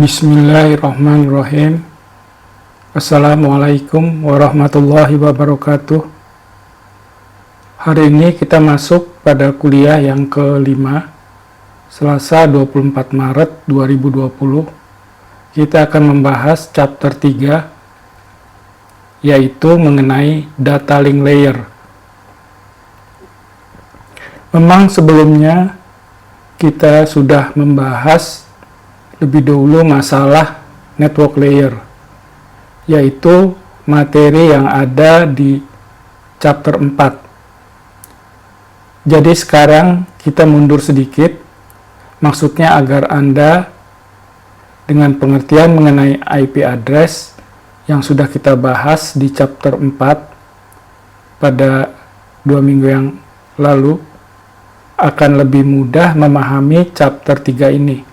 Bismillahirrahmanirrahim. Assalamualaikum warahmatullahi wabarakatuh. Hari ini kita masuk pada kuliah yang ke-5, Selasa 24 Maret 2020. Kita akan membahas chapter 3, yaitu mengenai data link layer. Memang sebelumnya kita sudah membahas lebih dahulu masalah network layer, yaitu materi yang ada di chapter 4. Jadi sekarang kita mundur sedikit, maksudnya agar Anda dengan pengertian mengenai IP address yang sudah kita bahas di chapter 4 pada 2 minggu yang lalu akan lebih mudah memahami chapter 3 ini.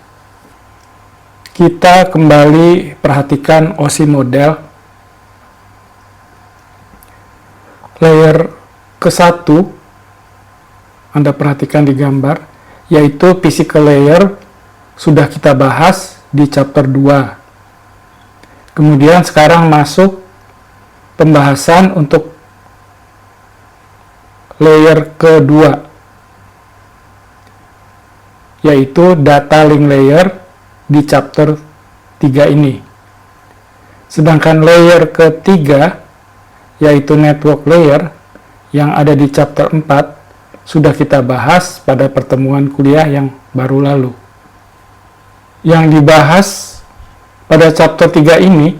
Kita kembali perhatikan OSI model. Layer ke-1, Anda perhatikan di gambar, yaitu physical layer, sudah kita bahas di chapter 2. Kemudian sekarang masuk pembahasan untuk layer kedua, yaitu data link layer di chapter 3 ini. Sedangkan layer ketiga, yaitu network layer, yang ada di chapter 4, sudah kita bahas pada pertemuan kuliah yang baru lalu. Yang dibahas pada chapter 3 ini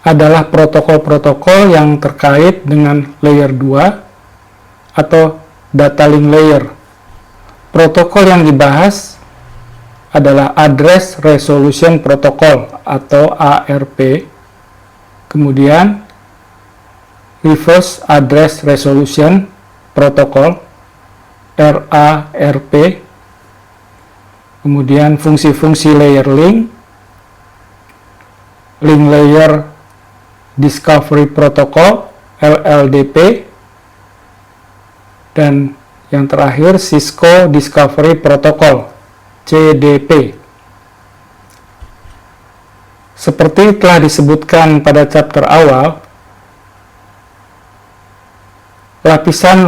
adalah protokol-protokol yang terkait dengan layer 2 atau data link layer. Protokol yang dibahas adalah Address Resolution Protocol atau ARP, kemudian Reverse Address Resolution Protocol RARP, kemudian fungsi-fungsi layer link, link layer discovery protocol LLDP, dan yang terakhir Cisco Discovery Protocol CDP. Seperti telah disebutkan pada chapter awal, lapisan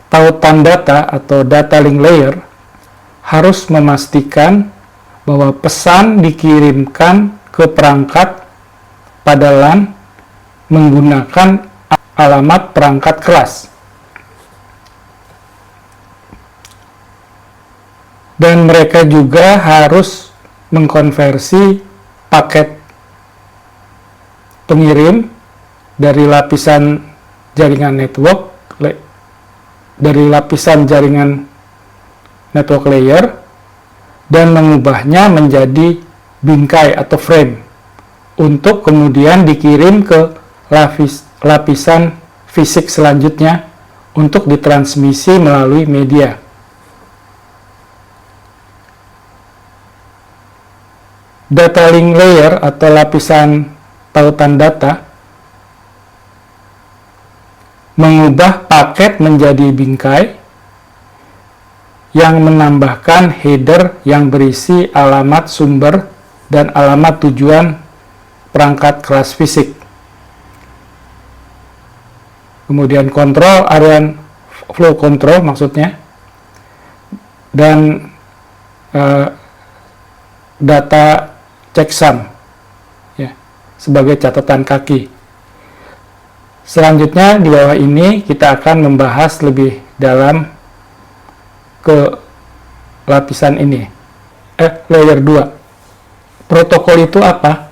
tautan data atau data link layer harus memastikan bahwa pesan dikirimkan ke perangkat pada LAN menggunakan alamat perangkat keras. Dan mereka juga harus mengkonversi paket pengirim dari lapisan jaringan network, dari lapisan jaringan network layer, dan mengubahnya menjadi bingkai atau frame untuk kemudian dikirim ke lapisan fisik selanjutnya untuk ditransmisi melalui media. Data link layer atau lapisan tautan data mengubah paket menjadi bingkai yang menambahkan header yang berisi alamat sumber dan alamat tujuan perangkat keras fisik. Kemudian kontrol, area flow control maksudnya, dan data checksum ya, sebagai catatan kaki. Selanjutnya di bawah ini kita akan membahas lebih dalam ke lapisan ini, layer 2. Protokol itu apa?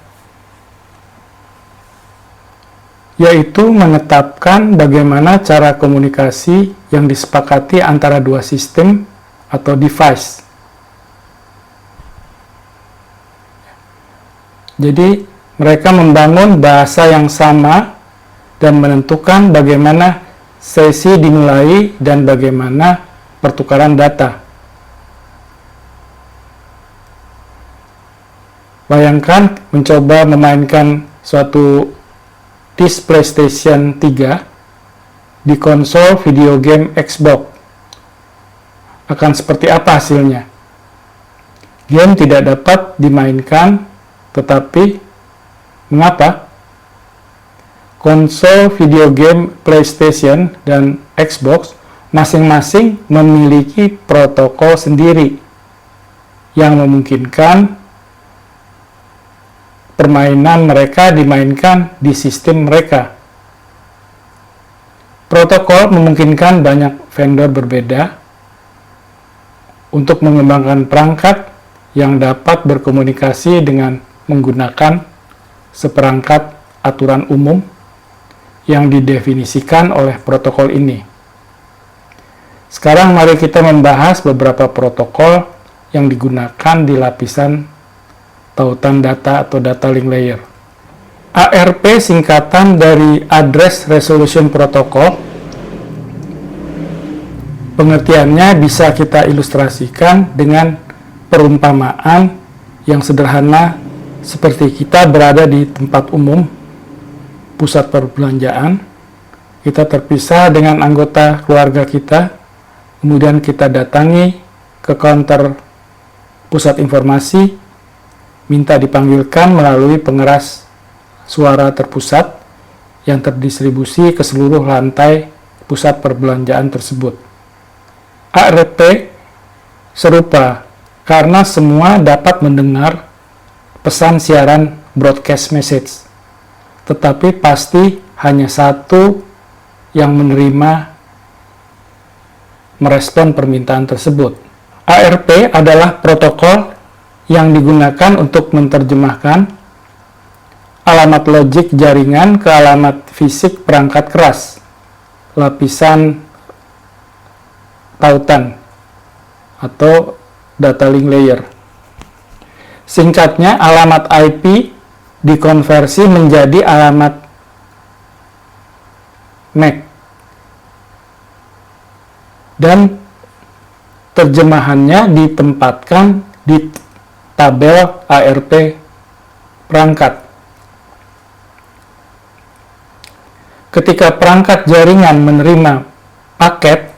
Yaitu menetapkan bagaimana cara komunikasi yang disepakati antara dua sistem atau device. Jadi mereka membangun bahasa yang sama dan menentukan bagaimana sesi dimulai dan bagaimana pertukaran data. Bayangkan mencoba memainkan suatu disk PlayStation 3 di konsol video game Xbox. Akan seperti apa hasilnya? game tidak dapat dimainkan, tetapi mengapa? Konsol video game PlayStation dan Xbox masing-masing memiliki protokol sendiri yang memungkinkan permainan mereka dimainkan di sistem mereka. Protokol memungkinkan banyak vendor berbeda untuk mengembangkan perangkat yang dapat berkomunikasi dengan menggunakan seperangkat aturan umum yang didefinisikan oleh protokol ini. Sekarang mari kita membahas beberapa protokol yang digunakan di lapisan tautan data atau data link layer. ARP singkatan dari Address Resolution Protocol. Pengertiannya bisa kita ilustrasikan dengan perumpamaan yang sederhana seperti kita berada di tempat umum, pusat perbelanjaan, kita terpisah dengan anggota keluarga kita, kemudian kita datangi ke counter pusat informasi, minta dipanggilkan melalui pengeras suara terpusat yang terdistribusi ke seluruh lantai pusat perbelanjaan tersebut. ARP serupa karena semua dapat mendengar pesan siaran broadcast message, tetapi pasti hanya satu yang menerima merespon permintaan tersebut. ARP adalah protokol yang digunakan untuk menerjemahkan alamat logik jaringan ke alamat fisik perangkat keras, lapisan tautan atau data link layer. Singkatnya, alamat IP dikonversi menjadi alamat MAC dan terjemahannya ditempatkan di tabel ARP perangkat. Ketika perangkat jaringan menerima paket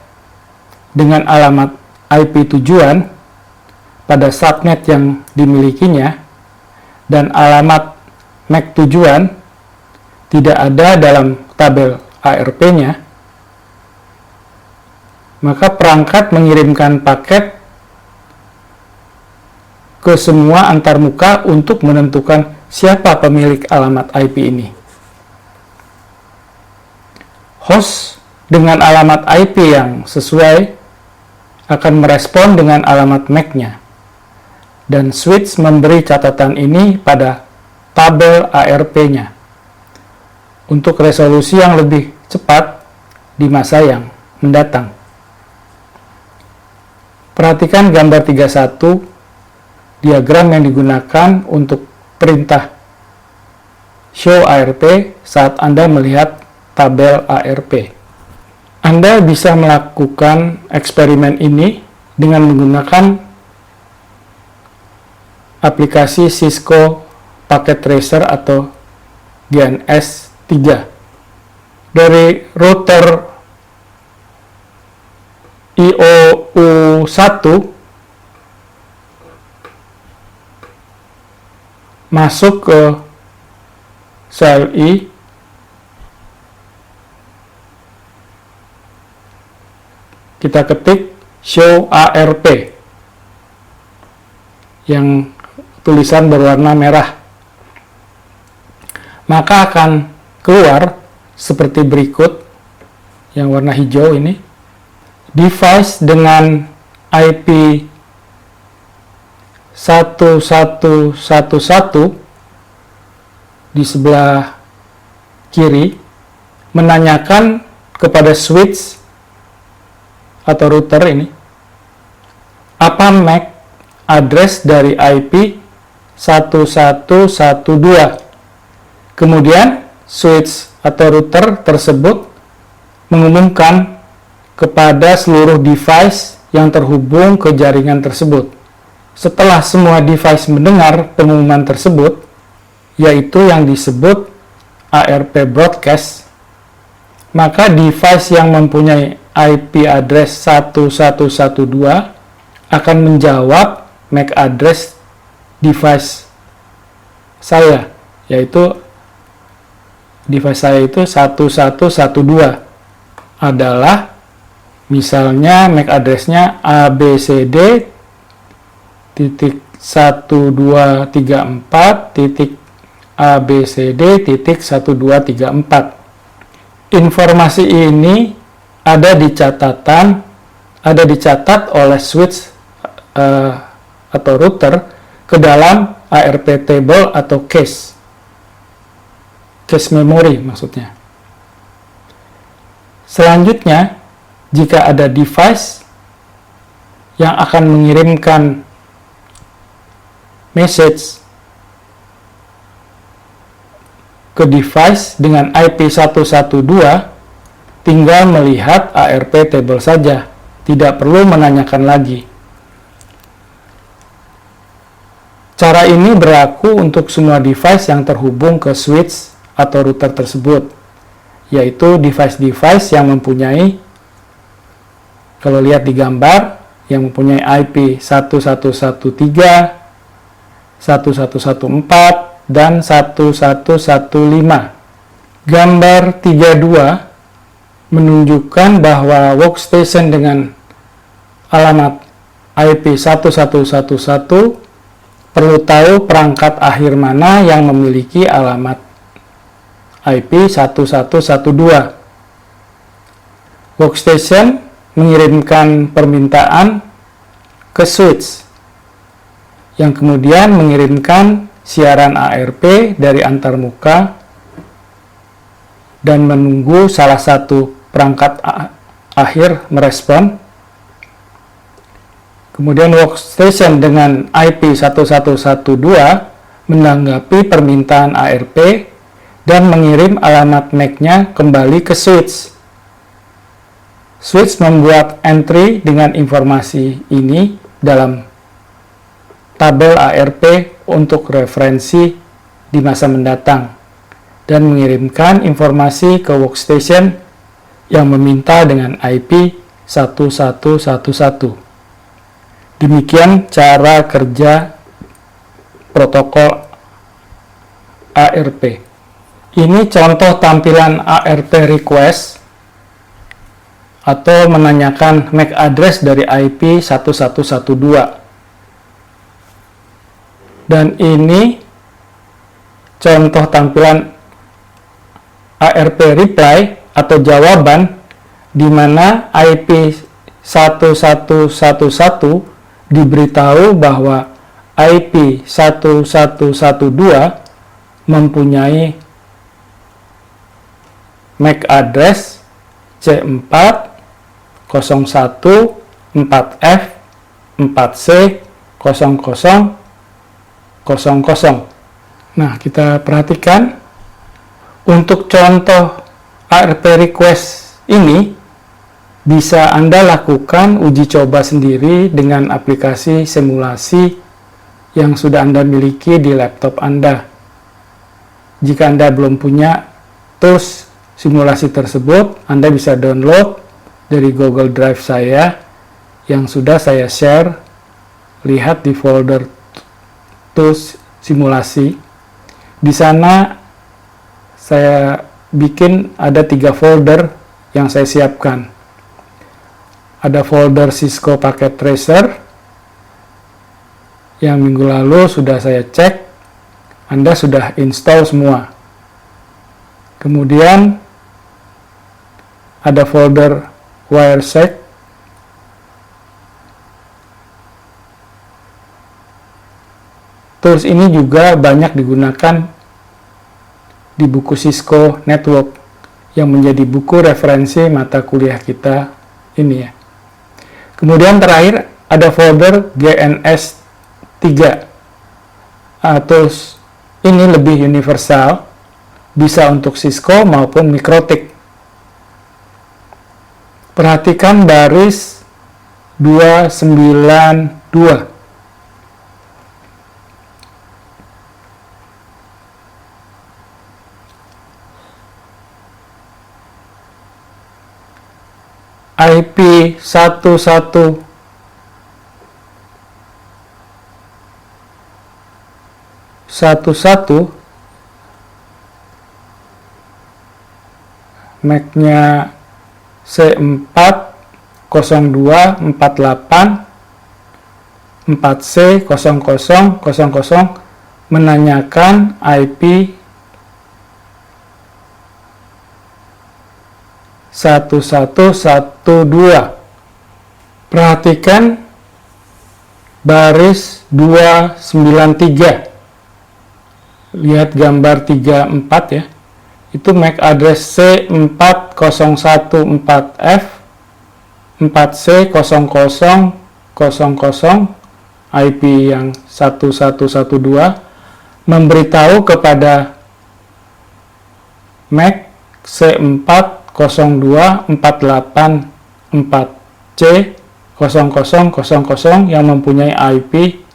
dengan alamat IP tujuan pada subnet yang dimilikinya dan alamat MAC tujuan tidak ada dalam tabel ARP-nya, maka perangkat mengirimkan paket ke semua antarmuka untuk menentukan siapa pemilik alamat IP ini. Host dengan alamat IP yang sesuai akan merespon dengan alamat MAC-nya, dan switch memberi catatan ini pada tabel ARP-nya untuk resolusi yang lebih cepat di masa yang mendatang. Perhatikan gambar 31, diagram yang digunakan untuk perintah show ARP saat Anda melihat tabel ARP. Anda bisa melakukan eksperimen ini dengan menggunakan aplikasi Cisco Packet Tracer atau GNS 3. Dari router IOU1 masuk ke CLI, kita ketik show ARP yang tulisan berwarna merah, maka akan keluar seperti berikut yang warna hijau ini. Device dengan IP 1111 di sebelah kiri menanyakan kepada switch atau router ini, apa MAC address dari IP 1112. Kemudian switch atau router tersebut mengumumkan kepada seluruh device yang terhubung ke jaringan tersebut. Setelah semua device mendengar pengumuman tersebut, yaitu yang disebut ARP broadcast, maka device yang mempunyai IP address 1112 akan menjawab MAC address device saya, yaitu device saya itu 1112 adalah misalnya MAC address-nya abcd.1234.abcd.1234. Informasi ini ada dicatat oleh switch atau router ke dalam ARP table atau cache memory maksudnya. Selanjutnya, jika ada device yang akan mengirimkan message ke device dengan IP 112, tinggal melihat ARP table saja, tidak perlu menanyakan lagi. Cara ini berlaku untuk semua device yang terhubung ke switch atau router tersebut, yaitu device-device yang mempunyai, kalau lihat di gambar, yang mempunyai IP 1113, 1114, dan 1115. Gambar 32 menunjukkan bahwa workstation dengan alamat IP 1111 perlu tahu perangkat akhir mana yang memiliki alamat IP 1112. Workstation mengirimkan permintaan ke switch, yang kemudian mengirimkan siaran ARP dari antarmuka dan menunggu salah satu perangkat akhir merespon. Kemudian workstation dengan IP 1112 menanggapi permintaan ARP dan mengirim alamat MAC-nya kembali ke switch. Switch membuat entry dengan informasi ini dalam tabel ARP untuk referensi di masa mendatang dan mengirimkan informasi ke workstation yang meminta dengan IP 1111. Demikian cara kerja protokol ARP. Ini contoh tampilan ARP request atau menanyakan MAC address dari IP 1112. Dan ini contoh tampilan ARP reply atau jawaban di mana IP 1111 diberitahu bahwa IP 1112 mempunyai MAC address C4, 01, 4F, 4C, 00, 00. Nah, kita perhatikan untuk contoh ARP request ini bisa Anda lakukan uji coba sendiri dengan aplikasi simulasi yang sudah Anda miliki di laptop Anda. Jika Anda belum punya tools simulasi tersebut, Anda bisa download dari Google Drive saya yang sudah saya share. Lihat di folder tools simulasi. Di sana saya bikin ada 3 folder yang saya siapkan. Ada folder Cisco Packet Tracer yang minggu lalu sudah saya cek, Anda sudah install semua. Kemudian ada folder Wiresec, tools ini juga banyak digunakan di buku Cisco Network yang menjadi buku referensi mata kuliah kita ini ya. Kemudian terakhir ada folder GNS3. Tools ini lebih universal, bisa untuk Cisco maupun Mikrotik. Perhatikan baris 292. IP 1111 MAC-nya C40248 4C0000 menanyakan IP 1112. Perhatikan baris 293. Lihat gambar 34 ya. Itu MAC address C4014F 4C0000 IP yang 1112 memberitahu kepada MAC C40248 yang mempunyai IP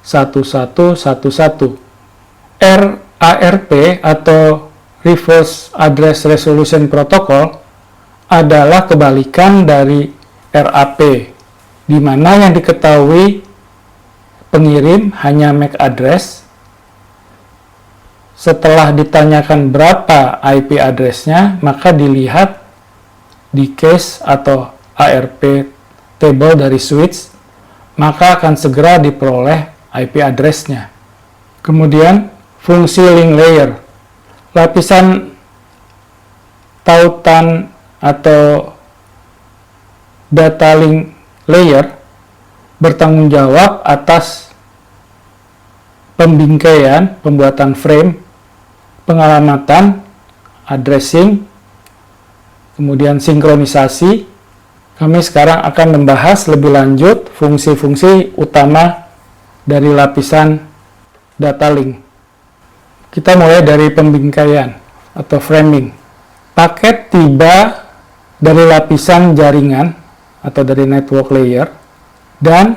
1111. RARP atau Reverse Address Resolution Protocol adalah kebalikan dari RAP, di mana yang diketahui pengirim hanya MAC address. Setelah ditanyakan berapa IP address-nya, maka dilihat di cache atau ARP table dari switch, maka akan segera diperoleh IP address-nya. Kemudian, fungsi link layer. Lapisan tautan atau data link layer bertanggung jawab atas pembingkaian, pembuatan frame, pengalamatan, addressing, kemudian sinkronisasi. Kami sekarang akan membahas lebih lanjut fungsi-fungsi utama dari lapisan data link. Kita mulai dari pembingkaian atau framing. Paket tiba dari lapisan jaringan atau dari network layer dan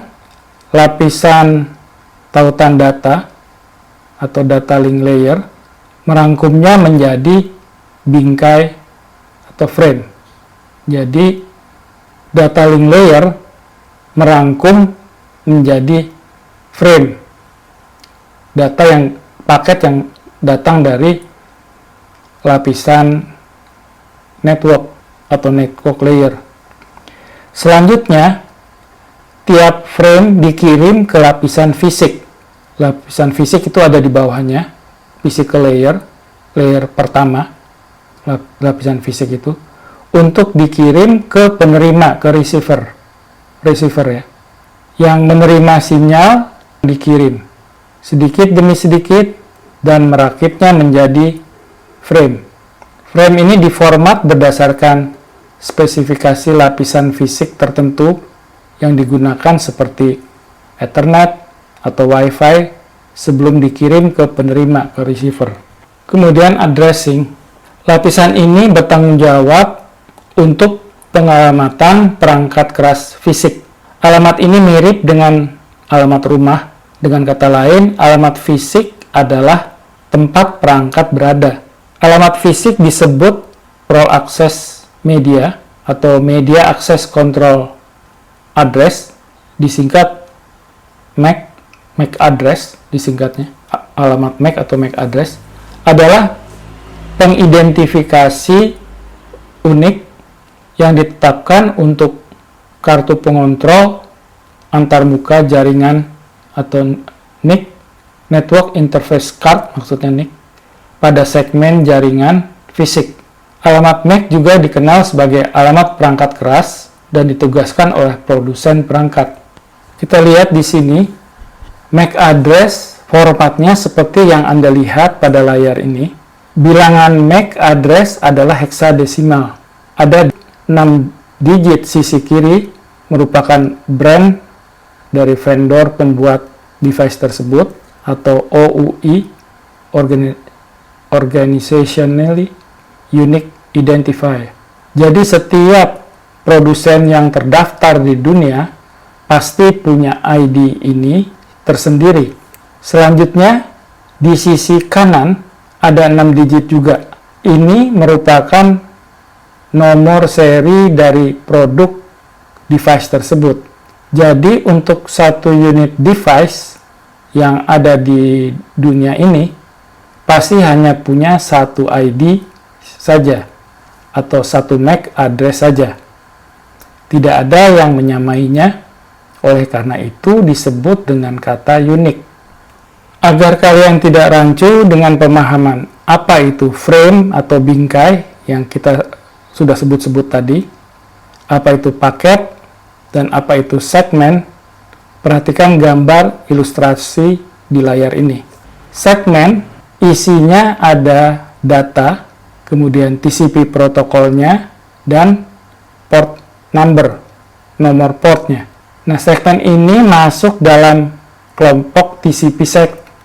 lapisan tautan data atau data link layer merangkumnya menjadi bingkai atau frame. Jadi data link layer merangkum menjadi frame data yang paket yang datang dari lapisan network atau network layer. Selanjutnya, tiap frame dikirim ke lapisan fisik. Lapisan fisik itu ada di bawahnya, physical layer, layer pertama, lapisan fisik itu, untuk dikirim ke penerima, ke receiver ya, yang menerima sinyal dikirim sedikit demi sedikit dan merakitnya menjadi frame. Frame ini diformat berdasarkan spesifikasi lapisan fisik tertentu yang digunakan seperti Ethernet atau Wi-Fi sebelum dikirim ke penerima, ke receiver. Kemudian addressing. Lapisan ini bertanggung jawab untuk pengalamatan perangkat keras fisik. Alamat ini mirip dengan alamat rumah. Dengan kata lain, alamat fisik adalah tempat perangkat berada. Alamat fisik disebut Role Access Media atau Media Access Control Address, disingkat MAC, MAC address disingkatnya. Alamat MAC atau MAC address adalah pengidentifikasi unik yang ditetapkan untuk kartu pengontrol antarmuka jaringan atau NIC, Network Interface Card maksudnya NIC, pada segmen jaringan fisik. Alamat MAC juga dikenal sebagai alamat perangkat keras dan ditugaskan oleh produsen perangkat. Kita lihat di sini, MAC address formatnya seperti yang Anda lihat pada layar ini. Bilangan MAC address adalah heksadesimal. Ada 6 digit sisi kiri merupakan brand dari vendor pembuat device tersebut atau OUI, Organizationally Unique Identifier. Jadi setiap produsen yang terdaftar di dunia pasti punya ID ini tersendiri. Selanjutnya di sisi kanan ada 6 digit juga. Ini merupakan nomor seri dari produk device tersebut. Jadi untuk satu unit device yang ada di dunia ini pasti hanya punya satu ID saja atau satu MAC address saja. Tidak ada yang menyamainya, oleh karena itu disebut dengan kata unik. Agar kalian tidak rancu dengan pemahaman apa itu frame atau bingkai yang kita sudah sebut-sebut tadi, apa itu paket, dan apa itu segmen, perhatikan gambar ilustrasi di layar ini. Segmen isinya ada data, kemudian TCP protokolnya, dan port number, nomor portnya. Nah, segmen ini masuk dalam kelompok TCP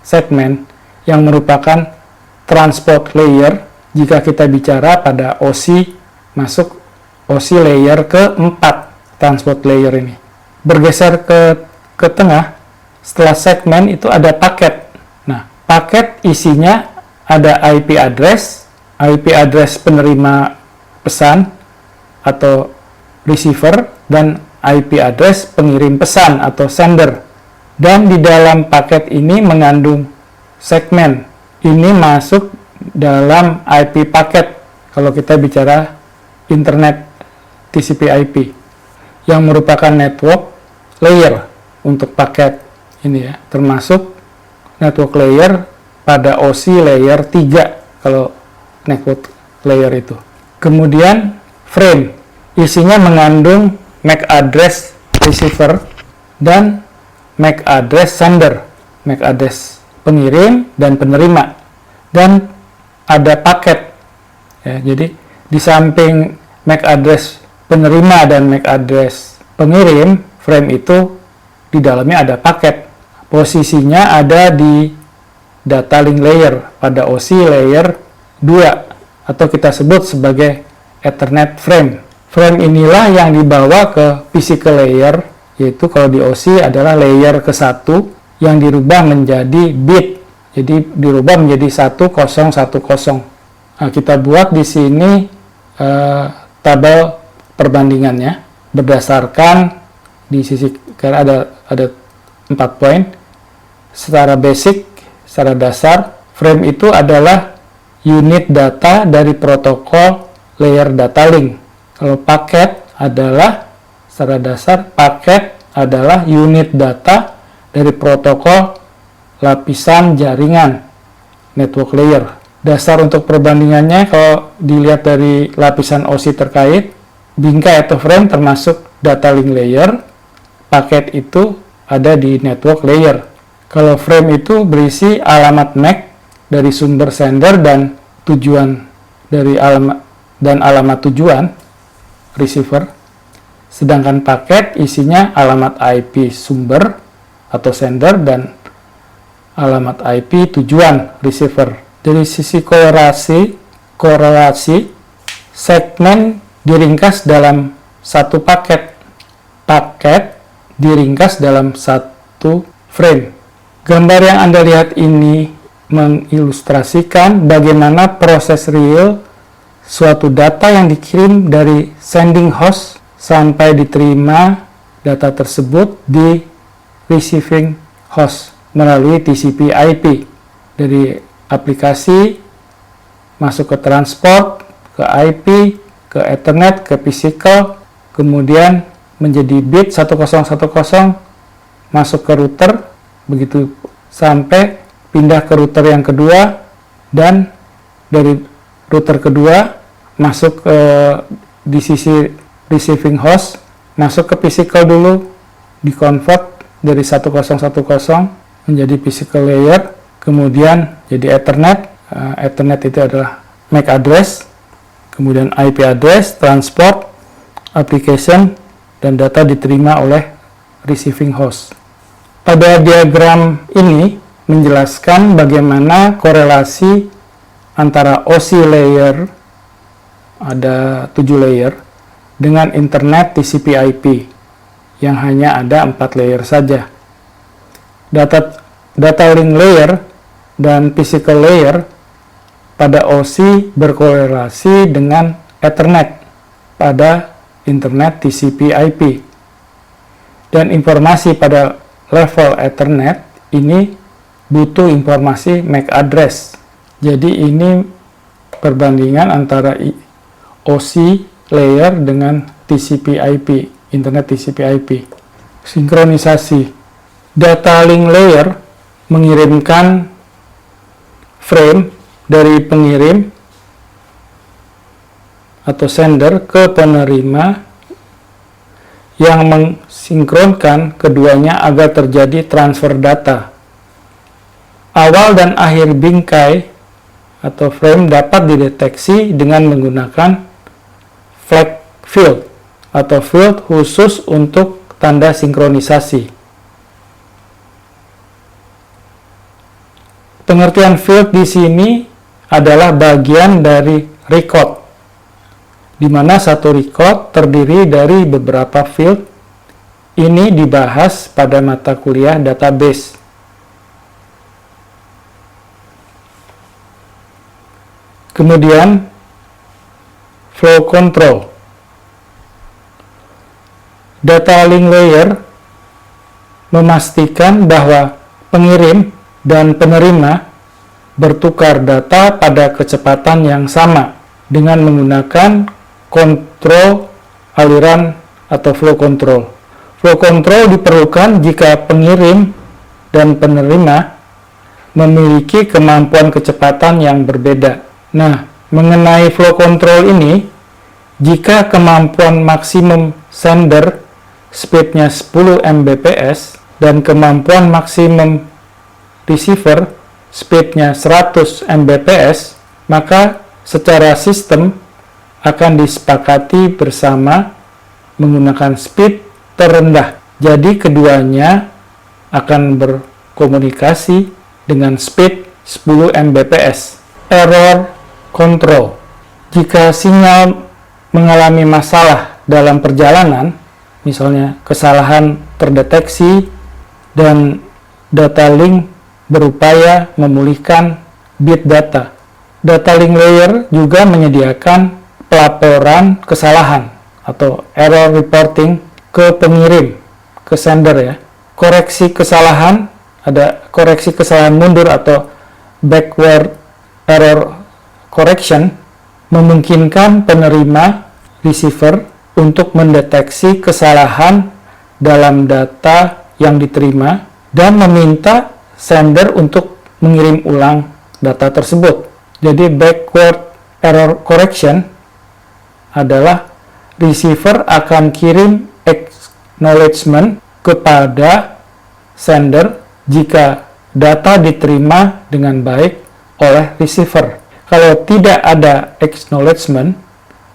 segmen yang merupakan transport layer jika kita bicara pada OSI, masuk OSI layer keempat transport layer ini. Bergeser ke tengah, setelah segmen itu ada paket. Nah, paket isinya ada IP address penerima pesan atau receiver, dan IP address pengirim pesan atau sender. Dan di dalam paket ini mengandung segmen. Ini masuk dalam IP paket kalau kita bicara internet TCP/IP yang merupakan network layer untuk paket ini ya, termasuk network layer pada OSI layer 3 kalau network layer itu. Kemudian frame isinya mengandung MAC address receiver dan MAC address sender, MAC address pengirim dan penerima, dan ada paket ya. Jadi di samping MAC address penerima dan MAC address pengirim, frame itu di dalamnya ada paket. Posisinya ada di data link layer pada OSI layer 2 atau kita sebut sebagai Ethernet frame. Frame inilah yang dibawa ke physical layer, yaitu kalau di OSI adalah layer ke-1 yang dirubah menjadi bit. Jadi dirubah menjadi 1010. Nah, kita buat di sini tabel perbandingannya berdasarkan di sisi kanan ada 4 poin. Secara basic, secara dasar, frame itu adalah unit data dari protokol layer data link. Kalau paket adalah, secara dasar, paket adalah unit data dari protokol lapisan jaringan network layer. Dasar untuk perbandingannya kalau dilihat dari lapisan OSI terkait, bingkai atau frame termasuk data link layer, paket itu ada di network layer. Kalau frame itu berisi alamat MAC dari sumber sender dan tujuan dari alamat tujuan receiver, sedangkan paket isinya alamat IP sumber atau sender dan alamat IP tujuan receiver. Dari sisi korelasi, segmen diringkas dalam satu paket, diringkas dalam satu frame. Gambar yang Anda lihat ini mengilustrasikan bagaimana proses real suatu data yang dikirim dari sending host sampai diterima data tersebut di receiving host melalui TCP/IP. Dari aplikasi masuk ke transport, ke IP, ke Ethernet, ke physical, kemudian menjadi bit 1010, masuk ke router, begitu sampai pindah ke router yang kedua, dan dari router kedua masuk ke di sisi receiving host, masuk ke physical dulu, di-convert dari 1010 menjadi physical layer, kemudian jadi Ethernet. Ethernet itu adalah MAC address, kemudian IP address, transport, application, dan data diterima oleh receiving host. Pada diagram ini menjelaskan bagaimana korelasi antara OSI layer, ada 7 layer, dengan internet TCP/IP yang hanya ada 4 layer saja. Data link layer dan physical layer pada OSI berkorelasi dengan Ethernet pada internet TCP/IP, dan informasi pada level Ethernet ini butuh informasi MAC address. Jadi ini perbandingan antara OC layer dengan TCP/IP, Internet TCP/IP. Sinkronisasi. Data link layer mengirimkan frame dari pengirim atau sender ke penerima yang mensinkronkan keduanya agar terjadi transfer data. Awal dan akhir bingkai atau frame dapat dideteksi dengan menggunakan flag field atau field khusus untuk tanda sinkronisasi. Pengertian field di sini adalah bagian dari record, di mana satu record terdiri dari beberapa field. Ini dibahas pada mata kuliah database. Kemudian, flow control. Data link layer memastikan bahwa pengirim dan penerima bertukar data pada kecepatan yang sama dengan menggunakan kontrol aliran atau flow control. Flow control diperlukan jika pengirim dan penerima memiliki kemampuan kecepatan yang berbeda. Nah, mengenai flow control ini, jika kemampuan maksimum sender speednya 10 Mbps dan kemampuan maksimum receiver speednya 100 Mbps, maka secara sistem akan disepakati bersama menggunakan speed terendah. Jadi keduanya akan berkomunikasi dengan speed 10 Mbps. Error control. Jika sinyal mengalami masalah dalam perjalanan, misalnya kesalahan terdeteksi dan data link berupaya memulihkan bit data. Data link layer juga menyediakan pelaporan kesalahan atau error reporting ke pengirim, ke sender ya. Koreksi kesalahan, ada koreksi kesalahan mundur atau backward error correction, memungkinkan penerima receiver untuk mendeteksi kesalahan dalam data yang diterima dan meminta sender untuk mengirim ulang data tersebut. Jadi backward error correction adalah receiver akan kirim acknowledgement kepada sender jika data diterima dengan baik oleh receiver. Kalau tidak ada acknowledgement,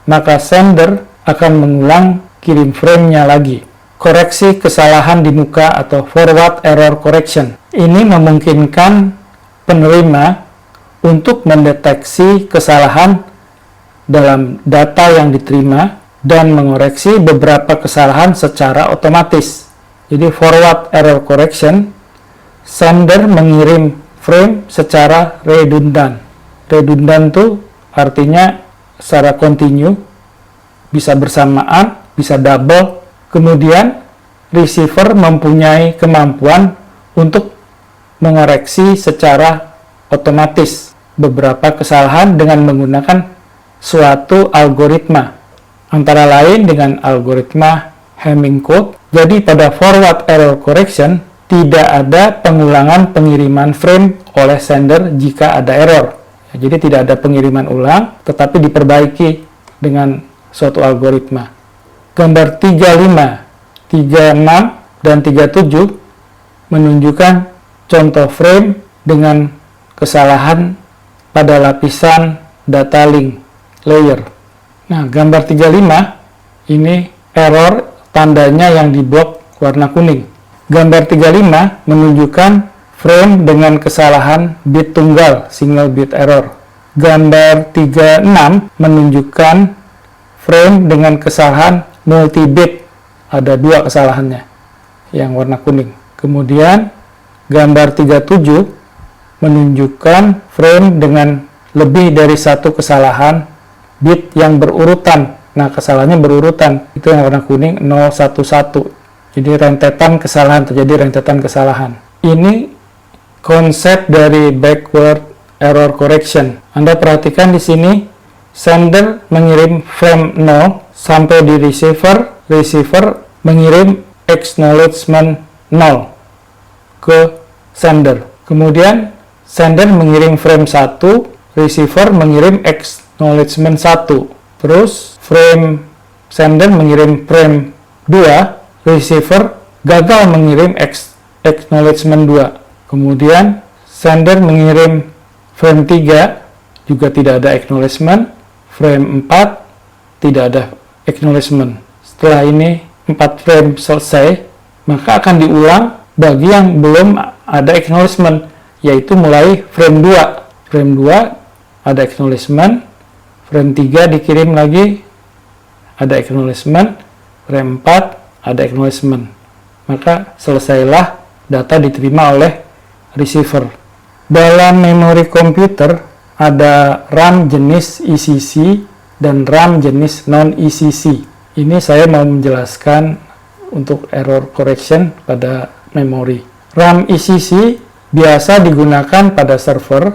maka sender akan mengulang kirim frame-nya lagi. Koreksi kesalahan di muka atau forward error correction. Ini memungkinkan penerima untuk mendeteksi kesalahan dalam data yang diterima dan mengoreksi beberapa kesalahan secara otomatis. Jadi forward error correction, sender mengirim frame secara redundan. Redundan itu artinya secara kontinu, bisa bersamaan, bisa double. Kemudian receiver mempunyai kemampuan untuk mengoreksi secara otomatis beberapa kesalahan dengan menggunakan suatu algoritma, antara lain dengan algoritma Hamming code. Jadi pada forward error correction tidak ada pengulangan pengiriman frame oleh sender jika ada error. Jadi tidak ada pengiriman ulang, tetapi diperbaiki dengan suatu algoritma. Gambar 35, 36, dan 37 menunjukkan contoh frame dengan kesalahan pada lapisan data link layer. Nah, gambar 35 ini error, tandanya yang diblok warna kuning. Gambar 35 menunjukkan frame dengan kesalahan bit tunggal, single bit error. Gambar 36 menunjukkan frame dengan kesalahan multi-bit, ada dua kesalahannya, yang warna kuning. Kemudian gambar 37 menunjukkan frame dengan lebih dari satu kesalahan bit yang berurutan. Nah, kesalahannya berurutan, itu yang warna kuning 011. Jadi rentetan kesalahan, terjadi rentetan kesalahan. Ini konsep dari backward error correction. Anda perhatikan di sini, sender mengirim frame 0 sampai di receiver, receiver mengirim acknowledgement 0 ke sender. Kemudian sender mengirim frame 1, receiver mengirim acknowledgement 1. Terus frame sender mengirim frame 2, receiver gagal mengirim acknowledgement 2. Kemudian sender mengirim frame 3, juga tidak ada acknowledgement. Frame 4 tidak ada acknowledgement. Setelah ini 4 frame selesai, maka akan diulang bagi yang belum ada acknowledgement, yaitu mulai frame 2. Frame 2 ada acknowledgement, frame 3 dikirim lagi ada acknowledgement, frame 4 ada acknowledgement. Maka selesailah data diterima oleh receiver. Dalam memori komputer ada RAM jenis ECC dan RAM jenis non-ECC. Ini saya mau menjelaskan untuk error correction pada memori. RAM ECC biasa digunakan pada server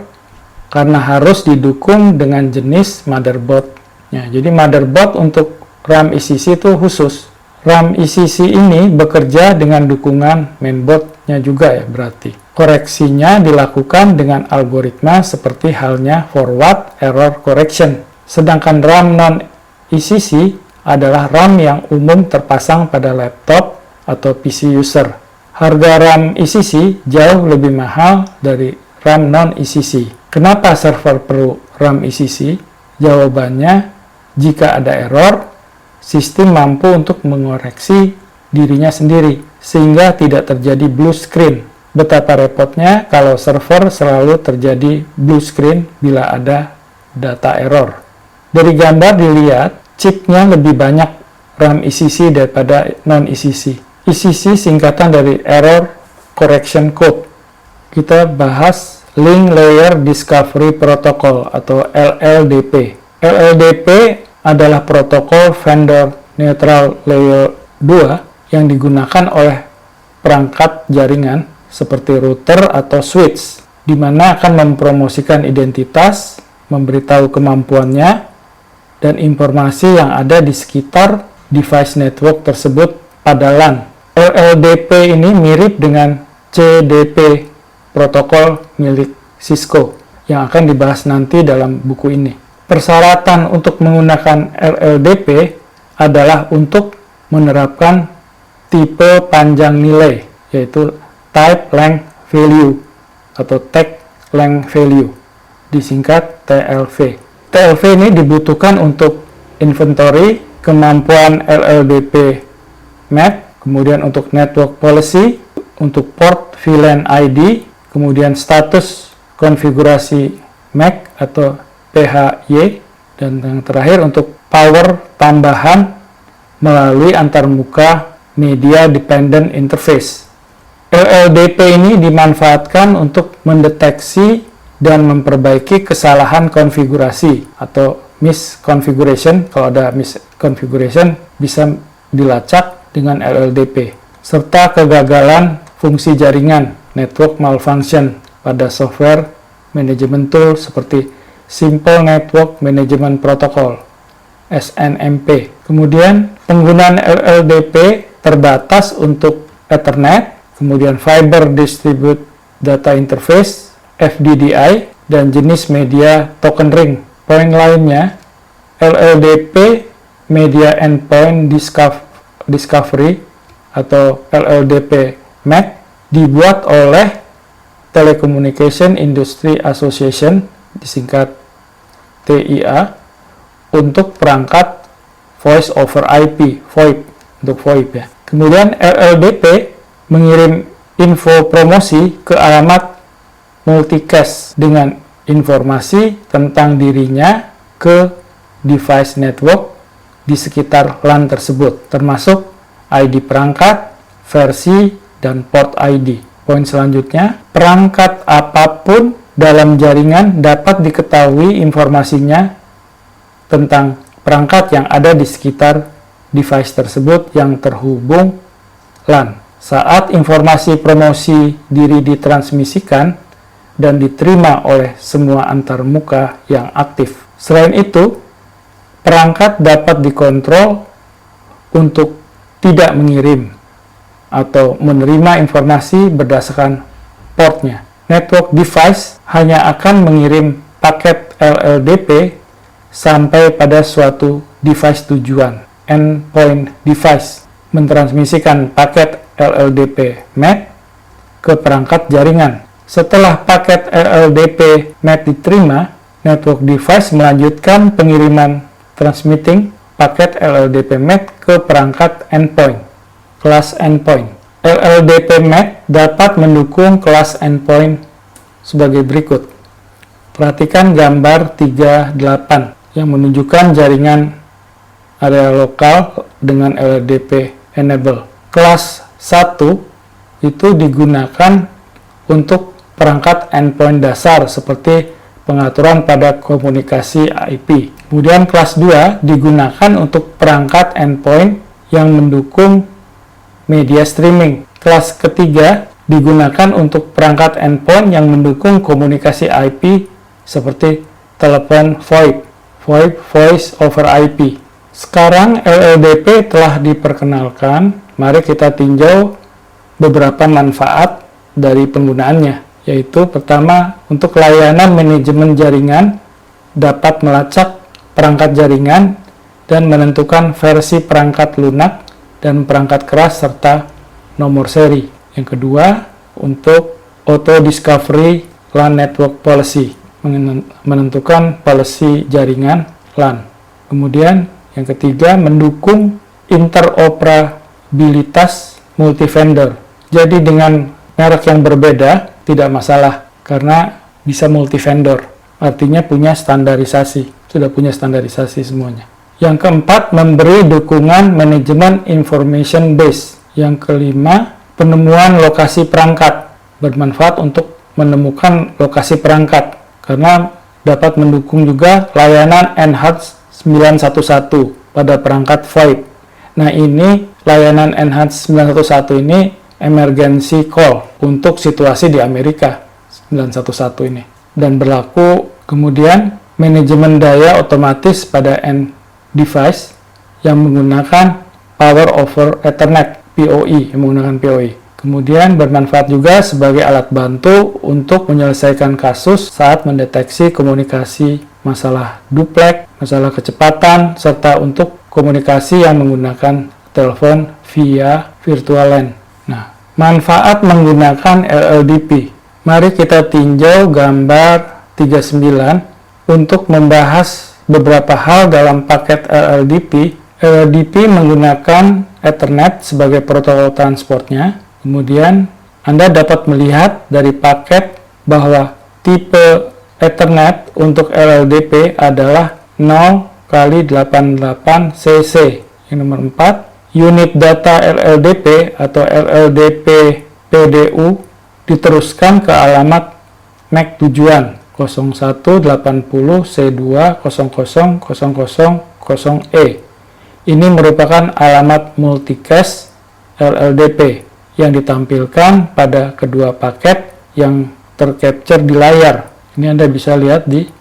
karena harus didukung dengan jenis motherboard-nya. Jadi motherboard untuk RAM ECC itu khusus. RAM ECC ini bekerja dengan dukungan mainboard-nya juga ya berarti. Koreksinya dilakukan dengan algoritma seperti halnya forward error correction. Sedangkan RAM non-ECC adalah RAM yang umum terpasang pada laptop atau PC user. Harga RAM ECC jauh lebih mahal dari RAM non-ECC. Kenapa server perlu RAM ECC? Jawabannya, jika ada error, sistem mampu untuk mengoreksi dirinya sendiri, sehingga tidak terjadi blue screen. Betapa repotnya kalau server selalu terjadi blue screen bila ada data error. Dari gambar dilihat, chipnya lebih banyak RAM ECC daripada non-ECC. ECC singkatan dari Error Correction Code. Kita bahas Link Layer Discovery Protocol atau LLDP. LLDP adalah protokol vendor neutral layer 2 yang digunakan oleh perangkat jaringan seperti router atau switch, di mana akan mempromosikan identitas, memberitahu kemampuannya, dan informasi yang ada di sekitar device network tersebut pada LAN. LLDP ini mirip dengan CDP, protokol milik Cisco, yang akan dibahas nanti dalam buku ini. Persyaratan untuk menggunakan LLDP adalah untuk menerapkan tipe panjang nilai, yaitu Type Length Value atau Tag Length Value, disingkat TLV. TLV ini dibutuhkan untuk inventory, kemampuan LLDP map, kemudian untuk network policy, untuk port VLAN ID, kemudian status konfigurasi MAC atau PHY, dan yang terakhir untuk power tambahan melalui antarmuka media dependent interface. LLDP ini dimanfaatkan untuk mendeteksi dan memperbaiki kesalahan konfigurasi atau misconfiguration. Kalau ada misconfiguration bisa dilacak dengan LLDP, serta kegagalan fungsi jaringan network malfunction pada software management tool seperti Simple Network Management Protocol SNMP. Kemudian penggunaan LLDP terbatas untuk Ethernet, kemudian Fiber Distributed Data Interface FDDI, dan jenis media token ring. Poin lainnya, LLDP Media Endpoint Discovery atau LLDP MAC dibuat oleh Telecommunication Industry Association, disingkat TIA, untuk perangkat Voice over IP, VoIP, untuk VoIP ya. Kemudian LLDP mengirim info promosi ke alamat multicast dengan informasi tentang dirinya ke device network di sekitar LAN tersebut, termasuk ID perangkat, versi, dan port ID. Poin selanjutnya, perangkat apapun dalam jaringan dapat diketahui informasinya tentang perangkat yang ada di sekitar device tersebut yang terhubung LAN. saat informasi promosi diri ditransmisikan dan diterima oleh semua antarmuka yang aktif. Selain itu, perangkat dapat dikontrol untuk tidak mengirim atau menerima informasi berdasarkan portnya. Network device hanya akan mengirim paket LLDP sampai pada suatu device tujuan. Endpoint device mentransmisikan paket LLDP MAC ke perangkat jaringan. Setelah paket LLDP MAC diterima, network device melanjutkan pengiriman transmitting paket LLDP MAC ke perangkat endpoint, kelas endpoint. LLDP MAC dapat mendukung kelas endpoint sebagai berikut. Perhatikan gambar 38 yang menunjukkan jaringan area lokal dengan LLDP enable. Kelas 1 itu digunakan untuk perangkat endpoint dasar seperti pengaturan pada komunikasi IP. Kemudian kelas 2 digunakan untuk perangkat endpoint yang mendukung media streaming. Kelas ketiga digunakan untuk perangkat endpoint yang mendukung komunikasi IP seperti telepon VoIP, Voice over IP. Sekarang LLDP telah diperkenalkan, mari kita tinjau beberapa manfaat dari penggunaannya, yaitu pertama, untuk layanan manajemen jaringan dapat melacak perangkat jaringan dan menentukan versi perangkat lunak dan perangkat keras serta nomor seri. Yang kedua, untuk auto discovery LAN network policy, menentukan policy jaringan LAN. Kemudian yang ketiga, mendukung interoperabilitas multi-vendor. Jadi dengan merek yang berbeda tidak masalah karena bisa multi-vendor. Artinya punya standarisasi, sudah punya standarisasi semuanya. Yang keempat, memberi dukungan manajemen information base. Yang kelima, penemuan lokasi perangkat. Bermanfaat untuk menemukan lokasi perangkat karena dapat mendukung juga layanan Enhanced 911 pada perangkat VoIP. Nah, ini layanan Enhanced 911 ini emergency call untuk situasi di Amerika 911 ini. Dan berlaku kemudian manajemen daya otomatis pada end device yang menggunakan Power over Ethernet PoE, yang menggunakan PoE. Kemudian bermanfaat juga sebagai alat bantu untuk menyelesaikan kasus saat mendeteksi komunikasi masalah duplex, masalah kecepatan, serta untuk komunikasi yang menggunakan telepon via virtual LAN. Nah, manfaat menggunakan LLDP. Mari kita tinjau gambar 39 untuk membahas beberapa hal dalam paket LLDP. LLDP menggunakan Ethernet sebagai protokol transportnya. Kemudian Anda dapat melihat dari paket bahwa tipe Ethernet untuk LLDP adalah 0x88cc. Yang nomor 4, unit data LLDP atau LLDP PDU diteruskan ke alamat MAC tujuan 0180C20000E. Ini merupakan alamat multicast LLDP yang ditampilkan pada kedua paket yang tercapture di layar. Ini Anda bisa lihat di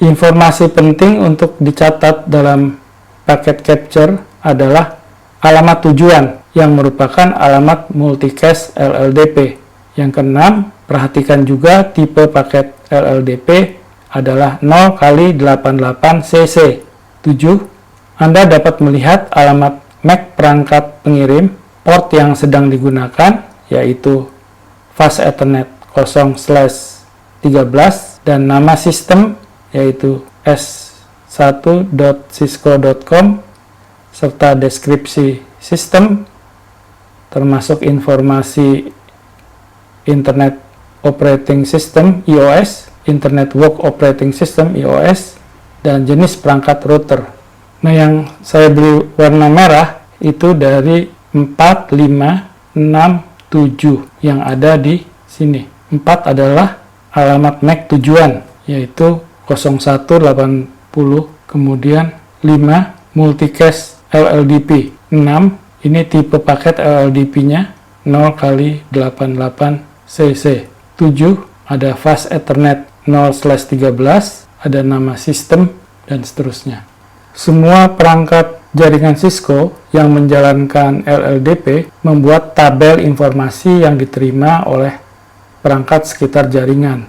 informasi penting untuk dicatat dalam paket capture adalah alamat tujuan yang merupakan alamat multicast LLDP. Yang keenam, perhatikan juga tipe paket LLDP adalah 0x88cc. 7. Anda dapat melihat alamat MAC perangkat pengirim, port yang sedang digunakan, yaitu Fast Ethernet 0/13, dan nama sistem, yaitu s1.cisco.com, serta deskripsi sistem, termasuk informasi Internet Operating System (IOS), Internet Work Operating System (IOS), dan jenis perangkat router. Nah, yang saya beri warna merah itu dari 4, 5, 6, 7 yang ada di sini. 4 adalah alamat MAC tujuan, yaitu 0180, kemudian 5 multicast LLDP, 6 ini tipe paket LLDP-nya 0x88cc, 7 ada fast Ethernet 0/13, ada nama sistem, dan seterusnya. Semua perangkat jaringan Cisco yang menjalankan LLDP membuat tabel informasi yang diterima oleh perangkat sekitar jaringan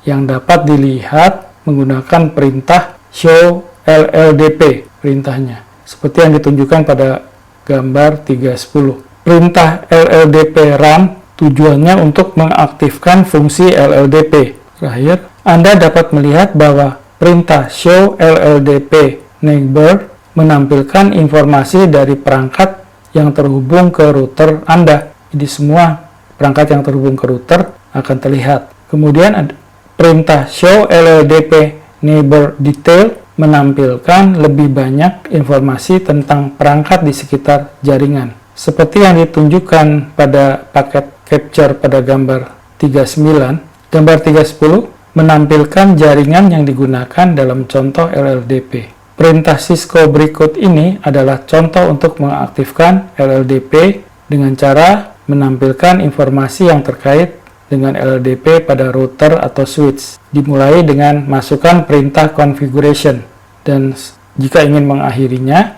yang dapat dilihat menggunakan perintah show LLDP perintahnya, seperti yang ditunjukkan pada gambar 3.10. Perintah LLDP run tujuannya untuk mengaktifkan fungsi LLDP. Terakhir, Anda dapat melihat bahwa perintah show LLDP neighbor menampilkan informasi dari perangkat yang terhubung ke router Anda. Jadi semua perangkat yang terhubung ke router akan terlihat. Kemudian ada perintah show LLDP neighbor detail menampilkan lebih banyak informasi tentang perangkat di sekitar jaringan. Seperti yang ditunjukkan pada paket capture pada gambar 39, gambar 3.10 menampilkan jaringan yang digunakan dalam contoh LLDP. Perintah Cisco berikut ini adalah contoh untuk mengaktifkan LLDP dengan cara menampilkan informasi yang terkait dengan LLDP pada router atau switch. Dimulai dengan masukkan perintah configuration, dan jika ingin mengakhirinya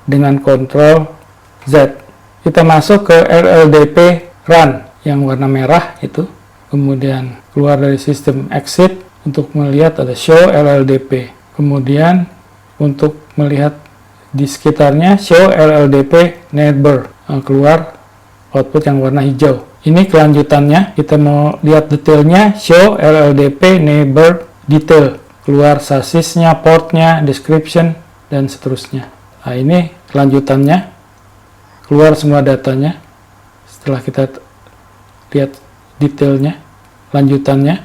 dengan Ctrl Z. Kita masuk ke LLDP run yang warna merah itu, kemudian keluar dari sistem exit untuk melihat ada show LLDP. Kemudian untuk melihat di sekitarnya show LLDP neighbor, keluar output yang warna hijau. Ini kelanjutannya, kita mau lihat detailnya, show LLDP neighbor detail, keluar sasisnya, portnya, description, dan seterusnya. Nah, ini kelanjutannya, keluar semua datanya setelah kita lihat detailnya, lanjutannya.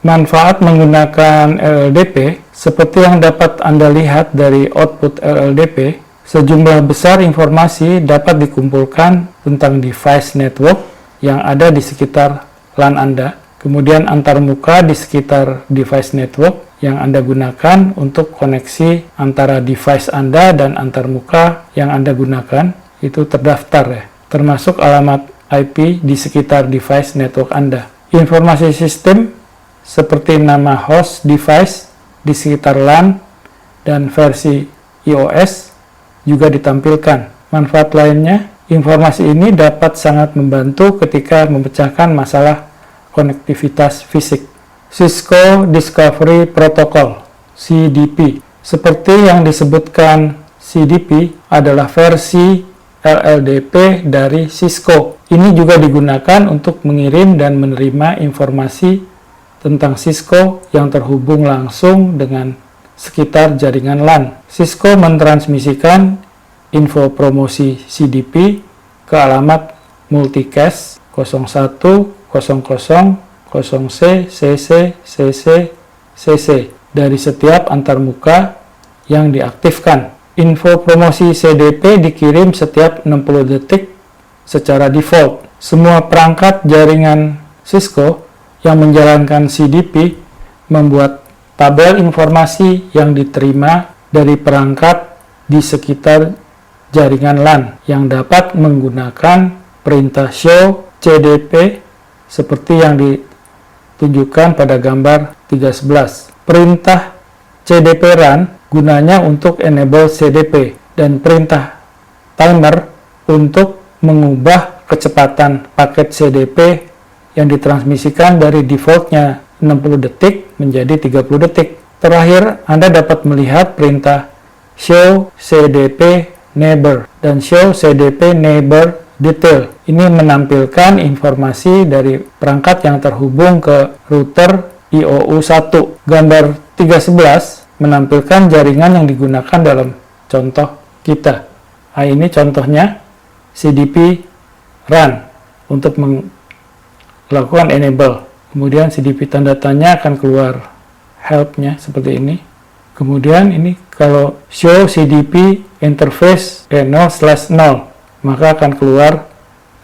Manfaat menggunakan LLDP, seperti yang dapat Anda lihat dari output LLDP, sejumlah besar informasi dapat dikumpulkan tentang device network yang ada di sekitar LAN Anda, kemudian antarmuka di sekitar device network yang Anda gunakan untuk koneksi antara device Anda dan antarmuka yang Anda gunakan, itu terdaftar ya, termasuk alamat IP di sekitar device network Anda. Informasi sistem seperti nama host device di sekitar LAN dan versi iOS juga ditampilkan. Manfaat lainnya, informasi ini dapat sangat membantu ketika memecahkan masalah konektivitas fisik. Cisco Discovery Protocol (CDP). Seperti yang disebutkan, CDP adalah versi LLDP dari Cisco. Ini juga digunakan untuk mengirim dan menerima informasi tentang Cisco yang terhubung langsung dengan sekitar jaringan LAN. Cisco mentransmisikan info promosi CDP ke alamat multicast 010000cc dari setiap antarmuka yang diaktifkan. Info promosi CDP dikirim setiap 60 detik secara default. Semua perangkat jaringan Cisco yang menjalankan CDP membuat tabel informasi yang diterima dari perangkat di sekitar jaringan LAN yang dapat menggunakan perintah show CDP seperti yang ditunjukkan pada gambar 3.11. Perintah CDP run gunanya untuk enable CDP, dan perintah timer untuk mengubah kecepatan paket CDP yang ditransmisikan dari defaultnya 60 detik menjadi 30 detik. Terakhir, Anda dapat melihat perintah show CDP neighbor dan show CDP neighbor detail. Ini menampilkan informasi dari perangkat yang terhubung ke router IOU1. Gambar 3.11 menampilkan jaringan yang digunakan dalam contoh kita. Nah, ini contohnya CDP run untuk lakukan enable. Kemudian CDP tanda tanya akan keluar help-nya seperti ini. Kemudian ini kalau show CDP interface 0/0, maka akan keluar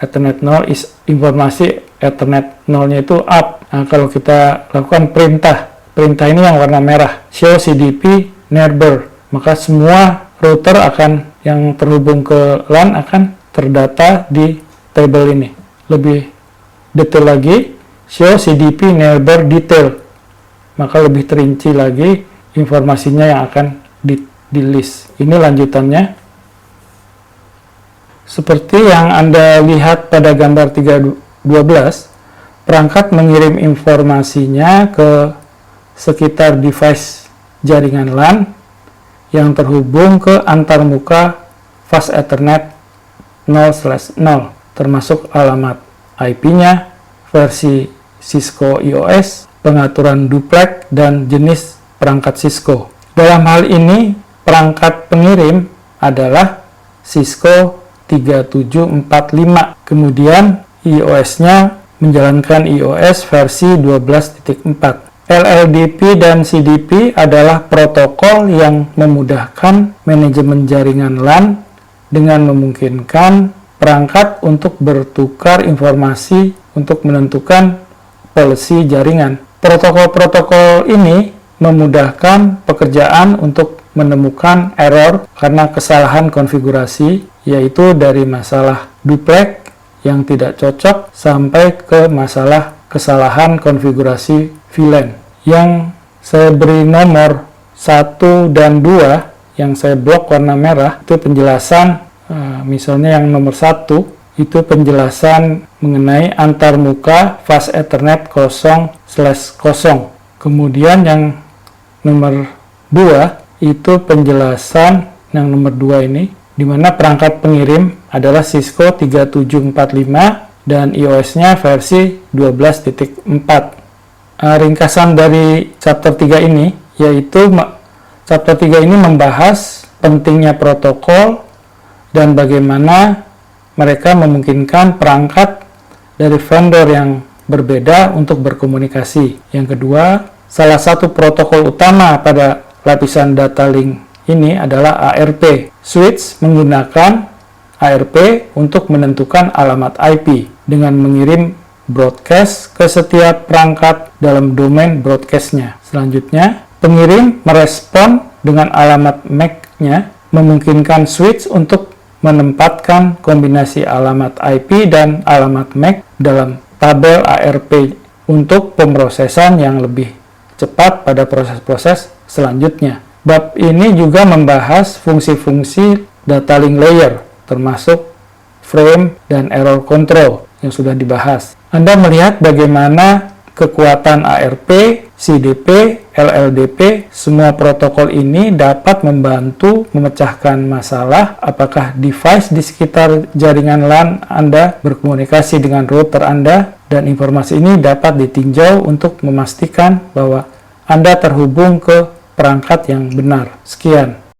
Ethernet 0 informasi Ethernet 0-nya itu up. Nah, kalau kita lakukan perintah ini yang warna merah, show CDP neighbor, maka semua router yang terhubung ke LAN akan terdata di tabel ini. Lebih detail lagi, show CDP neighbor detail, maka lebih terinci lagi informasinya yang akan di list. Ini lanjutannya. Seperti yang Anda lihat pada gambar 3.12, perangkat mengirim informasinya ke sekitar device jaringan LAN yang terhubung ke antarmuka Fast Ethernet 0/0, termasuk alamat IP-nya, versi Cisco IOS, pengaturan duplex, dan jenis perangkat Cisco. Dalam hal ini, perangkat pengirim adalah Cisco 3745. Kemudian iOS-nya menjalankan iOS versi 12.4. LLDP dan CDP adalah protokol yang memudahkan manajemen jaringan LAN dengan memungkinkan perangkat untuk bertukar informasi untuk menentukan policy jaringan. Protokol-protokol ini memudahkan pekerjaan untuk menemukan error karena kesalahan konfigurasi, yaitu dari masalah duplex yang tidak cocok sampai ke masalah kesalahan konfigurasi VLAN. Yang saya beri nomor 1 dan 2, yang saya blok warna merah, itu penjelasan, misalnya yang nomor 1, itu penjelasan mengenai antarmuka Fast Ethernet 0/0. Kemudian yang nomor 2, itu penjelasan yang nomor 2 ini, di mana perangkat pengirim adalah Cisco 3745 dan iOS-nya versi 12.4. Ringkasan dari chapter 3 ini, yaitu chapter 3 ini membahas pentingnya protokol dan bagaimana mereka memungkinkan perangkat dari vendor yang berbeda untuk berkomunikasi. Yang kedua, salah satu protokol utama pada lapisan data link ini adalah ARP. Switch menggunakan ARP untuk menentukan alamat IP dengan mengirim broadcast ke setiap perangkat dalam domain broadcast-nya. Selanjutnya, pengirim merespon dengan alamat MAC-nya, memungkinkan switch untuk menempatkan kombinasi alamat IP dan alamat MAC dalam tabel ARP untuk pemrosesan yang lebih cepat pada proses-proses selanjutnya. Bab ini juga membahas fungsi-fungsi data link layer, termasuk frame dan error control yang sudah dibahas. Anda melihat bagaimana kekuatan ARP, CDP, LLDP, semua protokol ini dapat membantu memecahkan masalah apakah device di sekitar jaringan LAN Anda berkomunikasi dengan router Anda, dan informasi ini dapat ditinjau untuk memastikan bahwa Anda terhubung ke perangkat yang benar. Sekian.